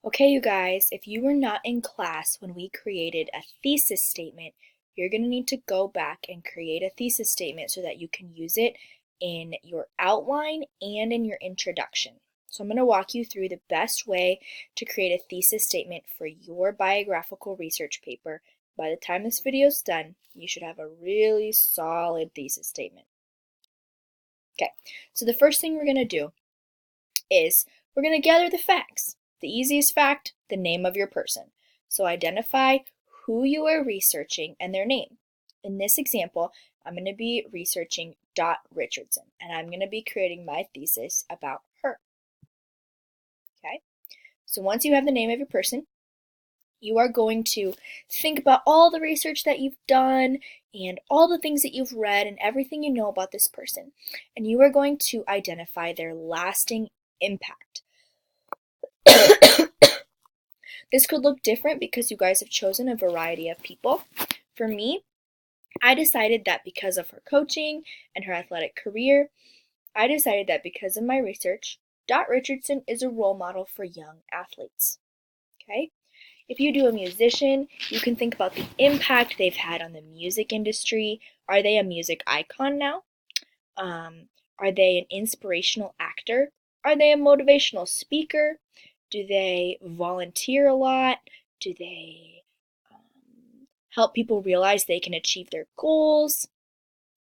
Okay, you guys, if you were not in class when we created a thesis statement, you're going to need to go back and create a thesis statement so that you can use it in your outline and in your introduction. So I'm going to walk you through the best way to create a thesis statement for your biographical research paper. By the time this video is done, you should have a really solid thesis statement. Okay, so the first thing we're going to do is we're going to gather the facts. The easiest fact, the name of your person. So identify who you are researching and their name. In this example, I'm going to be researching Dot Richardson, and I'm going to be creating my thesis about her. Okay, so once you have the name of your person, you are going to think about all the research that you've done and all the things that you've read and everything you know about this person. And you are going to identify their lasting impact. This could look different because you guys have chosen a variety of people. For me, I decided that because of her coaching and her athletic career, I decided that because of my research, Dot Richardson is a role model for young athletes. Okay? If you do a musician, you can think about the impact they've had on the music industry. Are they a music icon now? Are they an inspirational actor? Are they a motivational speaker? Do they volunteer a lot? Do they help people realize they can achieve their goals?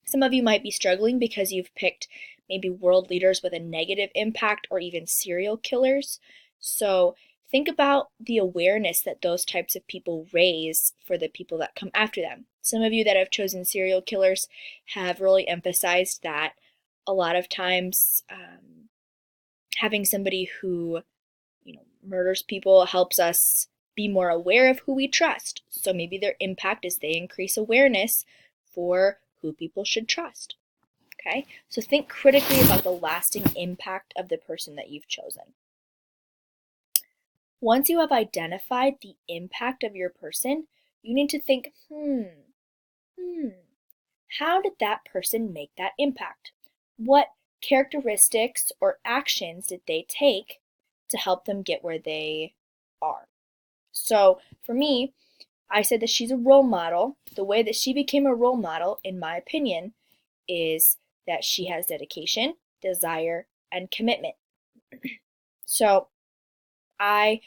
Some of you might be struggling because you've picked maybe world leaders with a negative impact or even serial killers. So think about the awareness that those types of people raise for the people that come after them. Some of you that have chosen serial killers have really emphasized that a lot of times having somebody who murders people helps us be more aware of who we trust. So maybe their impact is they increase awareness for who people should trust. Okay, so think critically about the lasting impact of the person that you've chosen. Once you have identified the impact of your person, you need to think, how did that person make that impact? What characteristics or actions did they take to help them get where they are? So for me, I said that she's a role model. The way that she became a role model, in my opinion, is that she has dedication, desire, and commitment. So I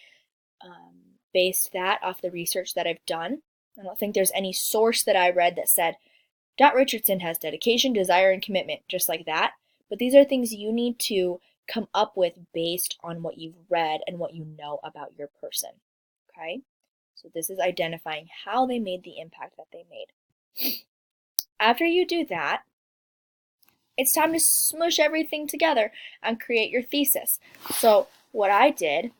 based that off the research that I've done. I don't think there's any source that I read that said Dot Richardson has dedication, desire, and commitment, just like that. But these are things you need to come up with based on what you've read and what you know about your person. Okay? So this is identifying how they made the impact that they made. After you do that, it's time to smush everything together and create your thesis. So what I did,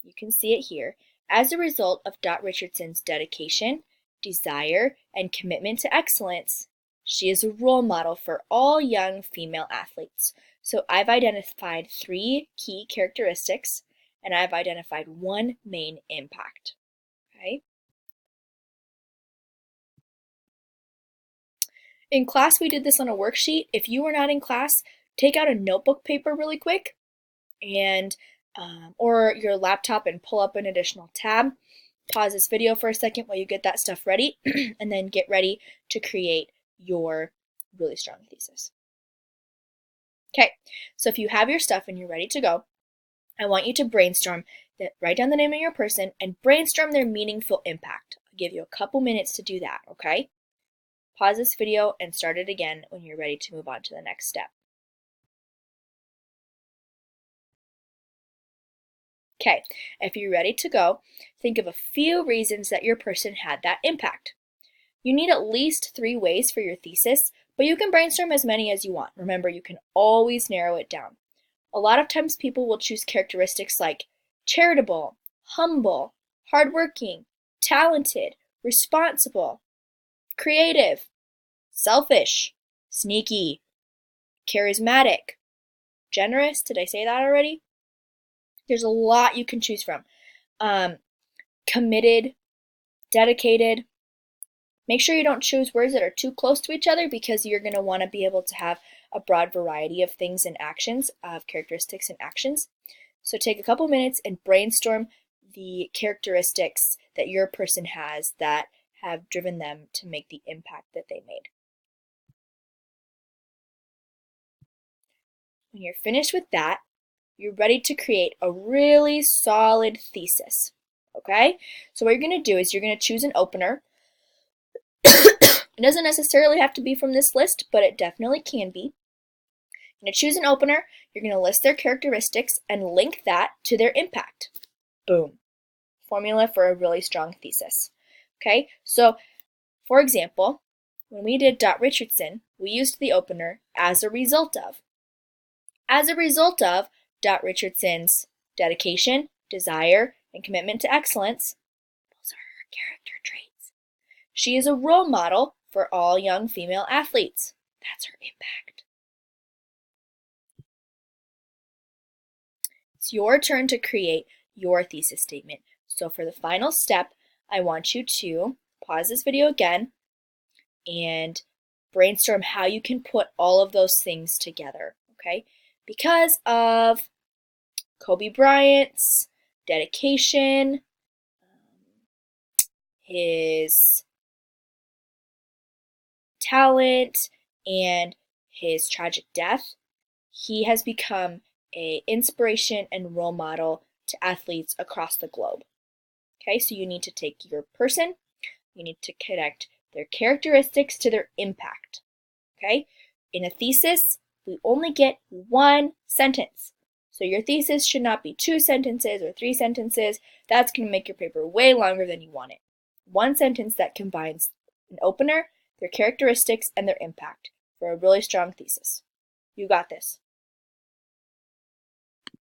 you can see it here, as a result of Dot Richardson's dedication, desire, and commitment to excellence, she is a role model for all young female athletes. So I've identified 3 key characteristics, and I've identified 1 main impact. Okay? In class, we did this on a worksheet. If you were not in class, take out a notebook paper really quick and or your laptop and pull up an additional tab. Pause this video for a second while you get that stuff ready and then get ready to create your really strong thesis. Okay, so if you have your stuff and you're ready to go, I want you to brainstorm that, write down the name of your person and brainstorm their meaningful impact. I'll give you a couple minutes to do that, okay? Pause this video and start it again when you're ready to move on to the next step. Okay, if you're ready to go, think of a few reasons that your person had that impact. You need at least 3 ways for your thesis, but you can brainstorm as many as you want. Remember, you can always narrow it down. A lot of times people will choose characteristics like charitable, humble, hardworking, talented, responsible, creative, selfish, sneaky, charismatic, generous. Did I say that already? There's a lot you can choose from. Committed, dedicated. Make sure you don't choose words that are too close to each other because you're going to want to be able to have a broad variety of things and actions, of characteristics and actions. So take a couple minutes and brainstorm the characteristics that your person has that have driven them to make the impact that they made. When you're finished with that, you're ready to create a really solid thesis. Okay? So what you're going to do is you're going to choose an opener. It doesn't necessarily have to be from this list, but it definitely can be. You're going to choose an opener, you're going to list their characteristics and link that to their impact. Boom. Formula for a really strong thesis. Okay? So, for example, when we did Richardson, we used the opener as a result of. As a result of Richardson's dedication, desire, and commitment to excellence, those are her character traits. She is a role model for all young female athletes. That's her impact. It's your turn to create your thesis statement. So for the final step, I want you to pause this video again and brainstorm how you can put all of those things together, okay? Because of Kobe Bryant's dedication, his talent, and his tragic death, he has become an inspiration and role model to athletes across the globe. Okay, so you need to take your person, you need to connect their characteristics to their impact. Okay, in a thesis, we only get one sentence. So your thesis should not be 2 sentences or 3 sentences. That's going to make your paper way longer than you want it. One sentence that combines an opener, their characteristics, and their impact for a really strong thesis. You got this.